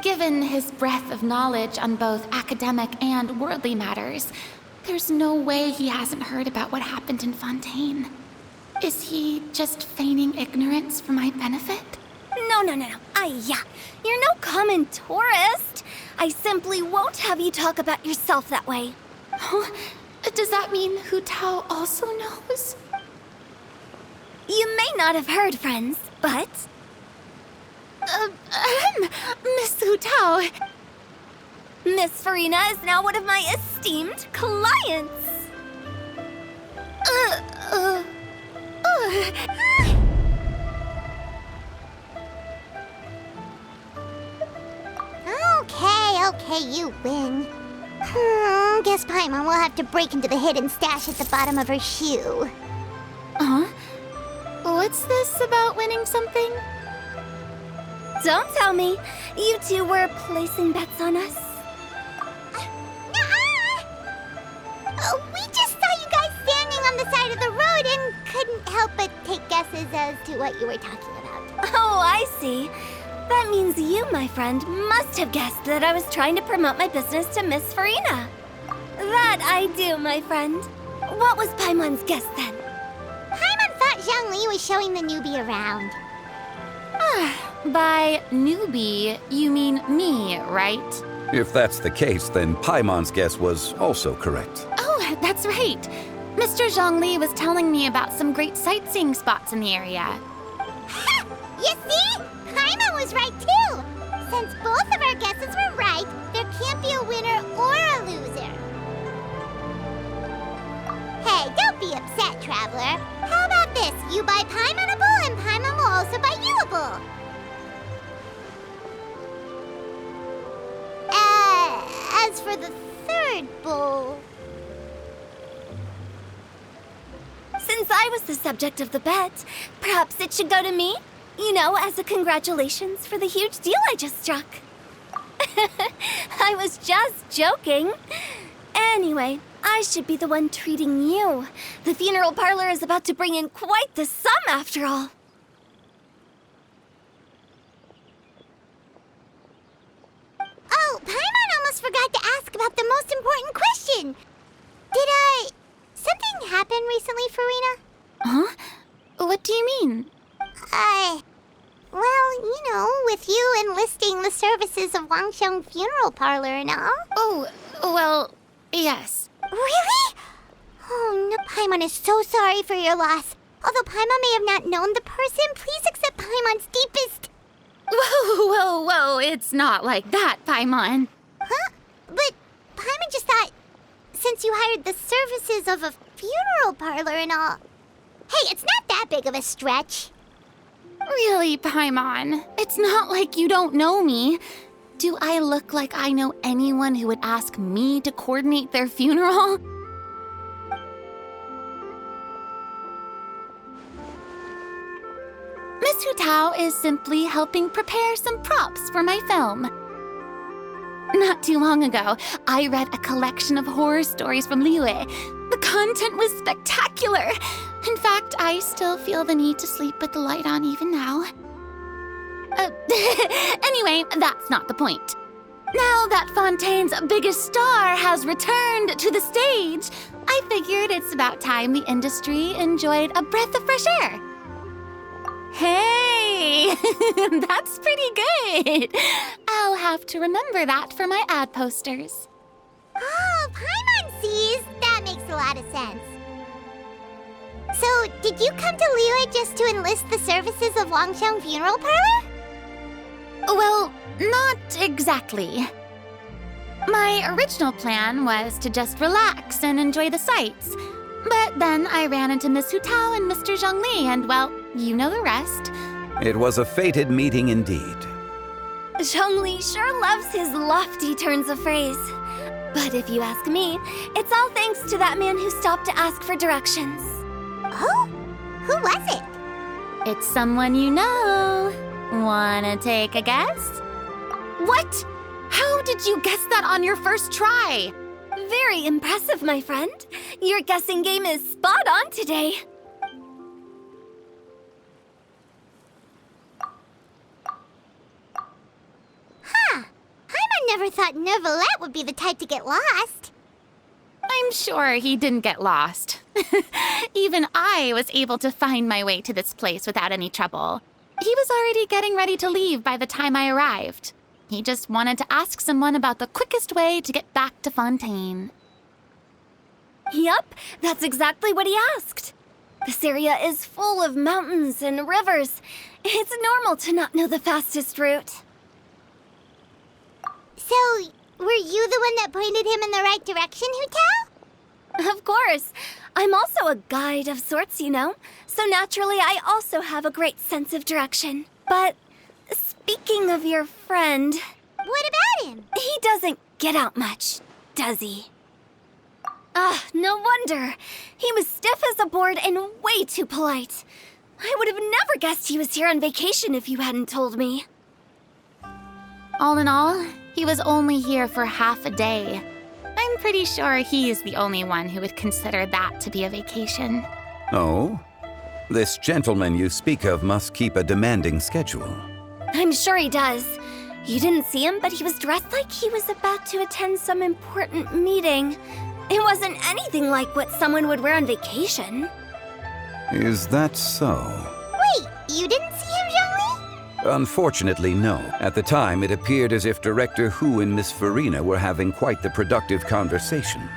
given his breadth of knowledge on both academic and worldly matters, there's no way he hasn't heard about what happened in Fontaine. Is he just feigning ignorance for my benefit? No. You're no common tourist. I simply won't have you talk about yourself that way. Oh, does that mean Hu Tao also knows? You may not have heard, friends, but... Miss Hu Tao. Miss Farina is now one of my esteemed clients. Okay, you win. Guess Paimon will have to break into the hidden stash at the bottom of her shoe. Huh? What's this about winning something? Don't tell me. You two were placing bets on us. We just saw you guys standing on the side of the road and couldn't help but take guesses as to what you were talking about. Oh, I see. That means you, my friend, must have guessed that I was trying to promote my business to Miss Farina. That I do, my friend. What was Paimon's guess then? Paimon thought Zhongli was showing the newbie around. By newbie, you mean me, right? If that's the case, then Paimon's guess was also correct. Oh, that's right. Mr. Zhongli was telling me about some great sightseeing spots in the area. Ha! You see? Paimon was right too! Since both of our guesses were right, there can't be a winner or a loser. Hey, don't be upset, Traveler. How about this? You buy Paimon a bowl and Paimon will also buy you a bowl. As for the third bowl... Since I was the subject of the bet, perhaps it should go to me? You know, as a congratulations for the huge deal I just struck. I was just joking. Anyway, I should be the one treating you. The funeral parlor is about to bring in quite the sum after all. Oh, Paimon almost forgot to ask about the most important question. Something happen recently, Farina? Huh? What do you mean? Well, you know, with you enlisting the services of Wangsheng Funeral Parlor and all. Oh, well, yes. Really? Oh, no, Paimon is so sorry for your loss. Although Paimon may have not known the person, please accept Paimon's deepest... Whoa, it's not like that, Paimon. Huh? But Paimon just thought, since you hired the services of a funeral parlor and all... Hey, it's not that big of a stretch. Really, Paimon? It's not like you don't know me. Do I look like I know anyone who would ask me to coordinate their funeral? Miss Hu Tao is simply helping prepare some props for my film. Not too long ago, I read a collection of horror stories from Liyue. The content was spectacular. In fact, I still feel the need to sleep with the light on even now. Anyway, that's not the point. Now that Fontaine's biggest star has returned to the stage, I figured it's about time the industry enjoyed a breath of fresh air. Hey, that's pretty good. I'll have to remember that for my ad posters. Oh, Paimon sees. That makes a lot of sense. So, did you come to Liyue just to enlist the services of Wangsheng Funeral Parlor? Well, not exactly. My original plan was to just relax and enjoy the sights. But then I ran into Miss Hu Tao and Mr. Zhongli, and well, you know the rest. It was a fated meeting indeed. Zhongli sure loves his lofty turns of phrase. But if you ask me, it's all thanks to that man who stopped to ask for directions. Oh? Who was it? It's someone you know. Wanna take a guess? What? How did you guess that on your first try? Very impressive, my friend. Your guessing game is spot on today. Huh. never thought Nervalette would be the type to get lost. I'm sure he didn't get lost. Even I was able to find my way to this place without any trouble. He was already getting ready to leave by the time I arrived. He just wanted to ask someone about the quickest way to get back to Fontaine. Yup, that's exactly what he asked. This area is full of mountains and rivers. It's normal to not know the fastest route. So, were you the one that pointed him in the right direction, Hu-Tao? Of course. I'm also a guide of sorts, you know. So naturally, I also have a great sense of direction. But speaking of your friend... What about him? He doesn't get out much, does he? No wonder. He was stiff as a board and way too polite. I would have never guessed he was here on vacation if you hadn't told me. All in all, he was only here for half a day. I'm pretty sure he's the only one who would consider that to be a vacation. Oh? This gentleman you speak of must keep a demanding schedule. I'm sure he does. You didn't see him, but he was dressed like he was about to attend some important meeting. It wasn't anything like what someone would wear on vacation. Is that so? Wait, you didn't see him, Zhongli? Unfortunately, no. At the time, it appeared as if Director Hu and Miss Farina were having quite the productive conversation.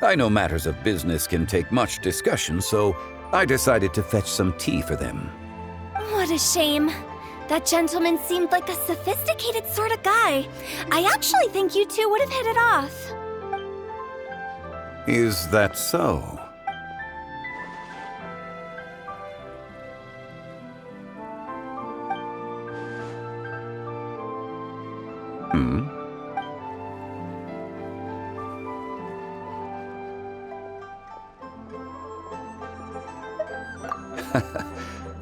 I know matters of business can take much discussion, so I decided to fetch some tea for them. What a shame. That gentleman seemed like a sophisticated sort of guy. I actually think you two would have hit it off. Is that so?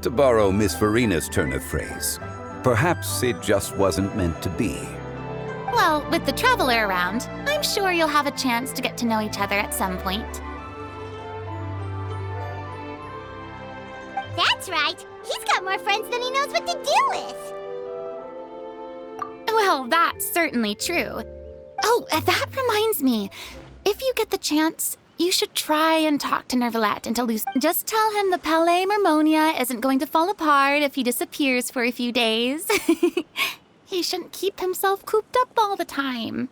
To borrow Miss Farina's turn of phrase, perhaps it just wasn't meant to be. Well, with the traveler around, I'm sure you'll have a chance to get to know each other at some point. That's right. He's got more friends than he knows what to do with. Well, that's certainly true. Oh, that reminds me. If you get the chance, you should try and talk to Nervalette and to Luce. Just tell him the Palais Mermonia isn't going to fall apart if he disappears for a few days. He shouldn't keep himself cooped up all the time.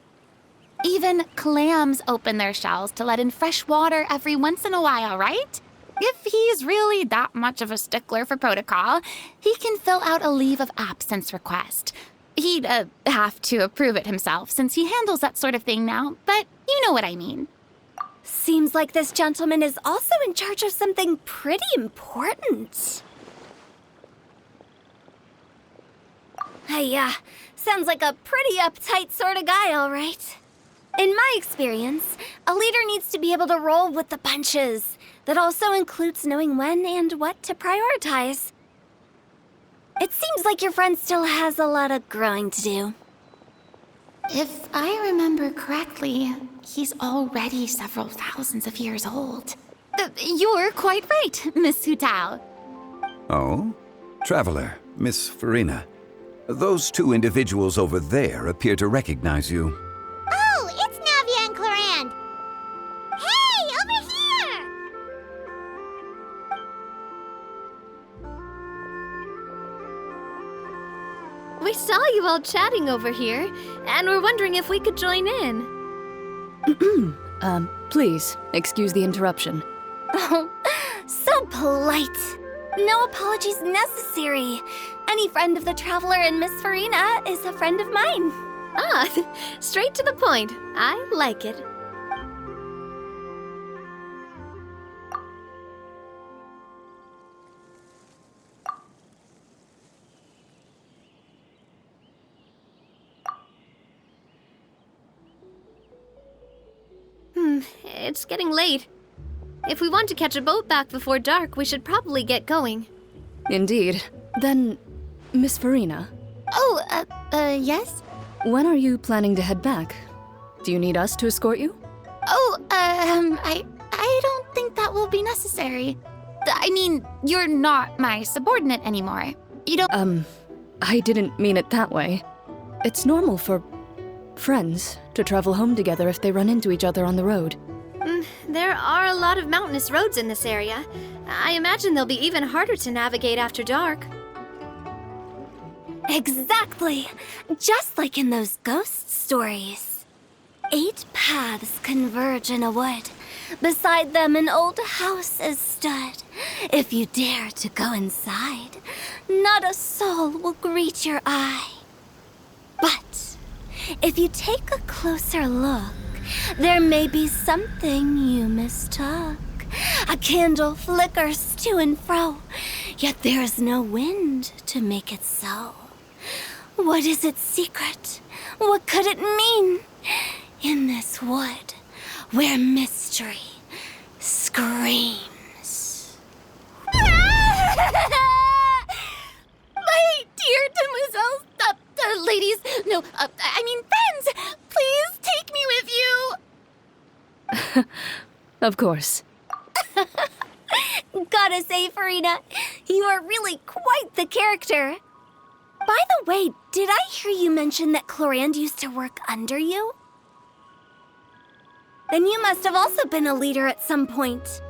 Even clams open their shells to let in fresh water every once in a while, right? If he's really that much of a stickler for protocol, he can fill out a leave of absence request. He'd have to approve it himself since he handles that sort of thing now, but you know what I mean. Seems like this gentleman is also in charge of something pretty important. Hey, sounds like a pretty uptight sort of guy, all right. In my experience, a leader needs to be able to roll with the punches. That also includes knowing when and what to prioritize. It seems like your friend still has a lot of growing to do. If I remember correctly, he's already several thousands of years old. You're quite right, Miss Hu-Tao. Oh? Traveler, Miss Farina. Those two individuals over there appear to recognize you. Oh, it's Navia and Clorand. Hey, over here! We saw you all chatting over here, and we're wondering if we could join in. Please, excuse the interruption. Oh, so polite. No apologies necessary. Any friend of the Traveler and Miss Farina is a friend of mine. Ah, straight to the point. I like it. It's getting late. If we want to catch a boat back before dark, we should probably get going. Indeed. Then, Miss Farina, Oh, yes? when are you planning to head back? Do you need us to escort you? Oh, I don't think that will be necessary. I mean, you're not my subordinate anymore. You don't... I didn't mean it that way. It's normal for Friends, to travel home together if they run into each other on the road. There are a lot of mountainous roads in this area. I imagine they'll be even harder to navigate after dark. Exactly! Just like in those ghost stories. 8 paths converge in a wood. Beside them an old house is stood. If you dare to go inside, not a soul will greet your eye. But if you take a closer look, there may be something you mistook. A candle flickers to and fro, yet there is no wind to make it so. What is its secret? What could it mean? In this wood, where mystery screams. My dear demoiselles, ladies, no, I mean friends, please take me with you. Of course. Gotta say, Farina, you are really quite the character. By the way, did I hear you mention that Clorand used to work under you? Then you must have also been a leader at some point.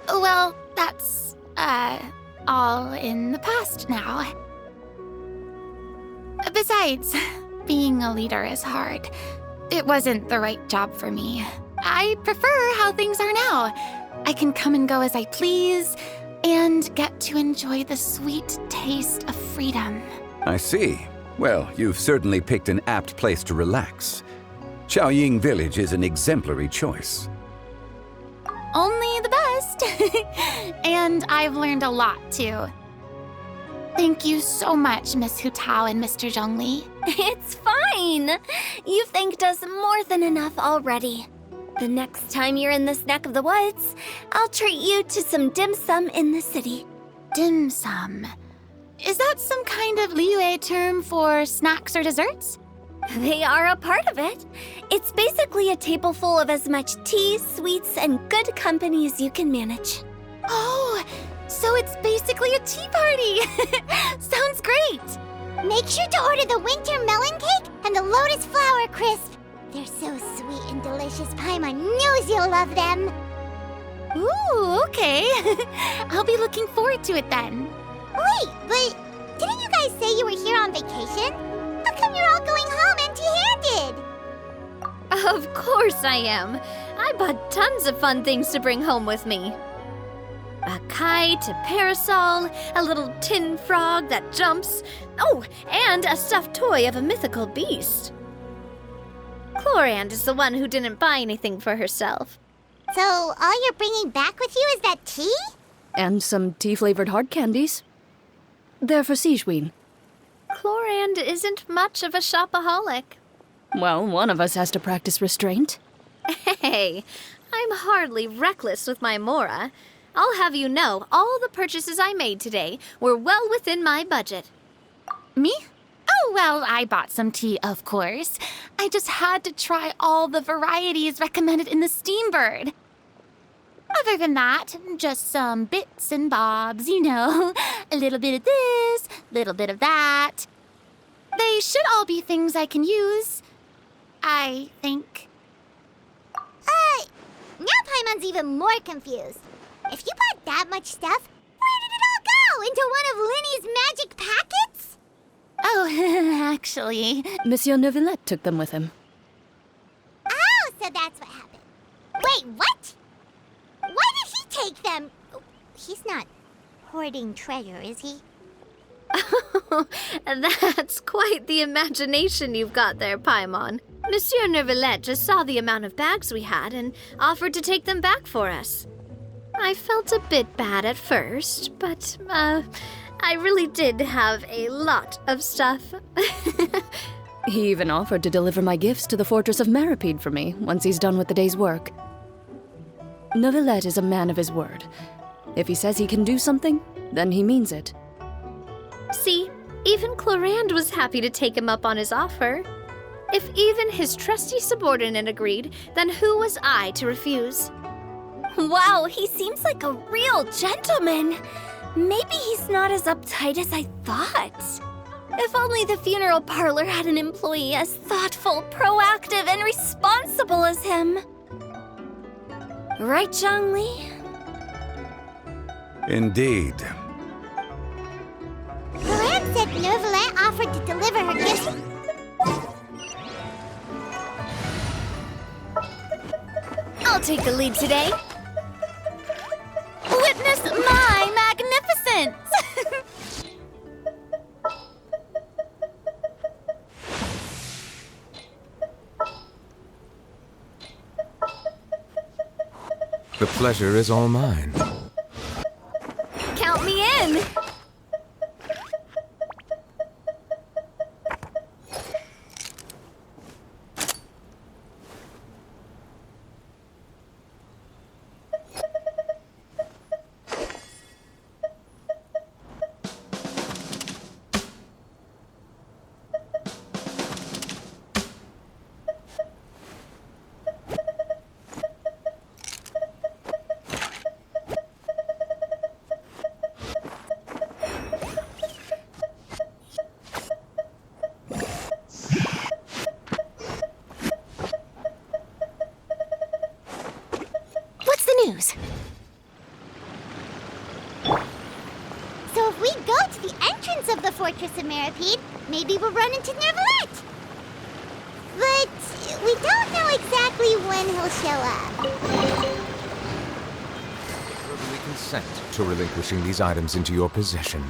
Well, that's, all in the past now. Besides, being a leader is hard. It wasn't the right job for me. I prefer how things are now. I can come and go as I please, and get to enjoy the sweet taste of freedom. I see. Well, you've certainly picked an apt place to relax. Xiaoying Village is an exemplary choice. Only the best. And I've learned a lot, too. Thank you so much, Miss Hu Tao and Mr. Zhongli. It's fine. You've thanked us more than enough already. The next time you're in this neck of the woods, I'll treat you to some dim sum in the city. Dim sum. Is that some kind of Liyue term for snacks or desserts? They are a part of it. It's basically a table full of as much tea, sweets, and good company as you can manage. Oh, so it's basically a tea party. Sounds great. Make sure to order the winter melon cake and the lotus flower crisp. They're so sweet and delicious. Paimon knows you'll love them. Ooh, okay. I'll be looking forward to it then. Wait, but didn't you guys say you were here on vacation? How come you're all going home empty-handed? Of course I am. I bought tons of fun things to bring home with me. A kite, a parasol, a little tin frog that jumps. Oh, and a stuffed toy of a mythical beast. Clorand is the one who didn't buy anything for herself. So all you're bringing back with you is that tea? And some tea-flavored hard candies. They're for Sigewin. Clorand isn't much of a shopaholic. Well, one of us has to practice restraint. Hey, I'm hardly reckless with my Mora. I'll have you know, all the purchases I made today were well within my budget. Me? Oh, well, I bought some tea, of course. I just had to try all the varieties recommended in the Steambird. Other than that, just some bits and bobs, you know. A little bit of this, little bit of that. They should all be things I can use, I think. Now Paimon's even more confused. If you bought that much stuff, where did it all go? Into one of Linny's magic packets? Oh, actually, Monsieur Neuvillette took them with him. Oh, so that's what happened. Wait, what? Why did he take them? He's not hoarding treasure, is he? That's quite the imagination you've got there, Paimon. Monsieur Neuvillette just saw the amount of bags we had and offered to take them back for us. I felt a bit bad at first, but, I really did have a lot of stuff. He even offered to deliver my gifts to the Fortress of Maripede for me once he's done with the day's work. Neuvillette is a man of his word. If he says he can do something, then he means it. See, even Clorand was happy to take him up on his offer. If even his trusty subordinate agreed, then who was I to refuse? Wow, he seems like a real gentleman. Maybe he's not as uptight as I thought. If only the funeral parlor had an employee as thoughtful, proactive, and responsible as him. Right, Zhongli? Indeed. Valerian said Nervalet offered to deliver her gifts. I'll take the lead today. Witness my magnificence! The pleasure is all mine. Count me in! What's the news? So if we go to the entrance of the Fortress of Meripede, maybe we'll run into Nervalet. But we don't know exactly when he'll show up. Verbally consent to relinquishing these items into your possession.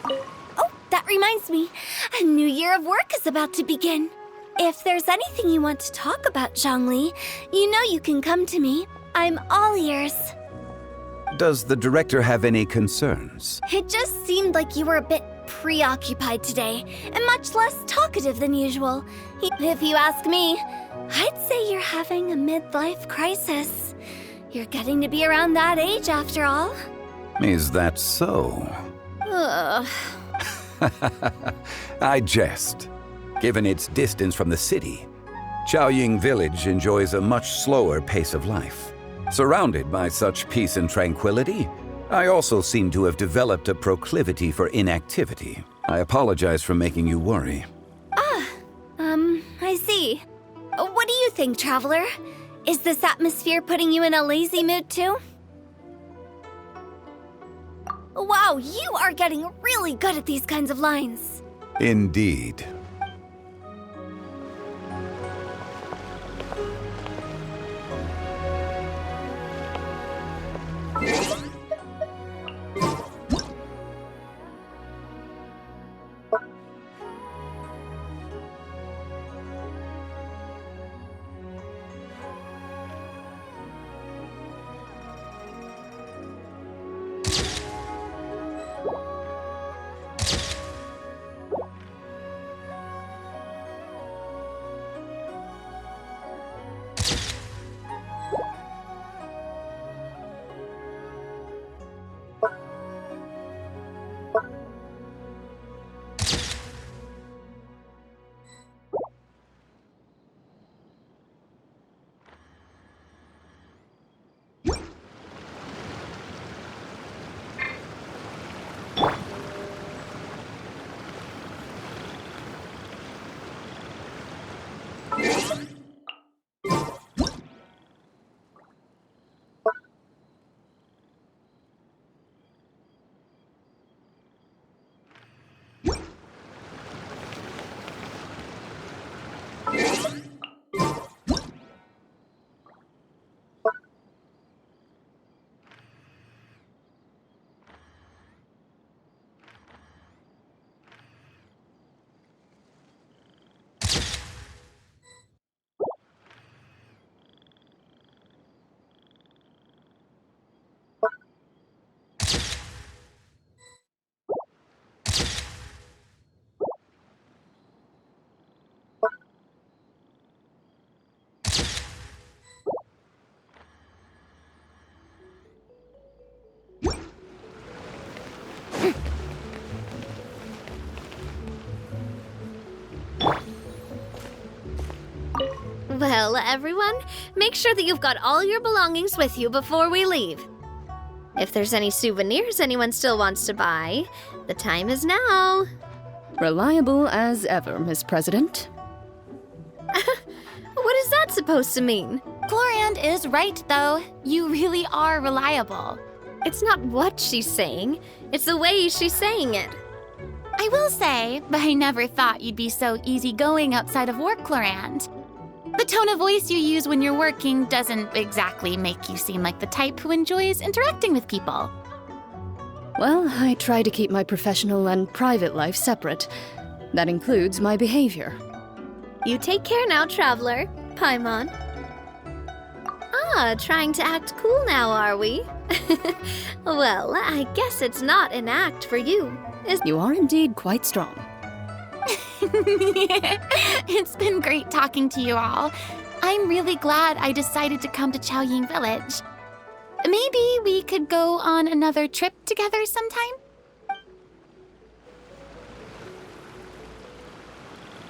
Oh, that reminds me. A new year of work is about to begin. If there's anything you want to talk about, Zhongli, you know you can come to me. I'm all ears. Does the director have any concerns? It just seemed like you were a bit preoccupied today, and much less talkative than usual. If you ask me, I'd say you're having a midlife crisis. You're getting to be around that age after all. Is that so? Ugh. I jest. Given its distance from the city, Chaoying Village enjoys a much slower pace of life. Surrounded by such peace and tranquility, I also seem to have developed a proclivity for inactivity. I apologize for making you worry. I see. What do you think, Traveler? Is this atmosphere putting you in a lazy mood too? Wow, you are getting really good at these kinds of lines. Indeed. Well, everyone, make sure that you've got all your belongings with you before we leave. If there's any souvenirs anyone still wants to buy, the time is now. Reliable as ever, Miss President. What is that supposed to mean? Chlorand is right, though. You really are reliable. It's not what she's saying, it's the way she's saying it. I will say, but I never thought you'd be so easygoing outside of work, Chlorand. The tone of voice you use when you're working doesn't exactly make you seem like the type who enjoys interacting with people. Well, I try to keep my professional and private life separate. That includes my behavior. You take care now, Traveler. Paimon. Trying to act cool now, are we? Well, I guess it's not an act for you. You are indeed quite strong. It's been great talking to you all. I'm really glad I decided to come to Chaoying Village. Maybe we could go on another trip together sometime?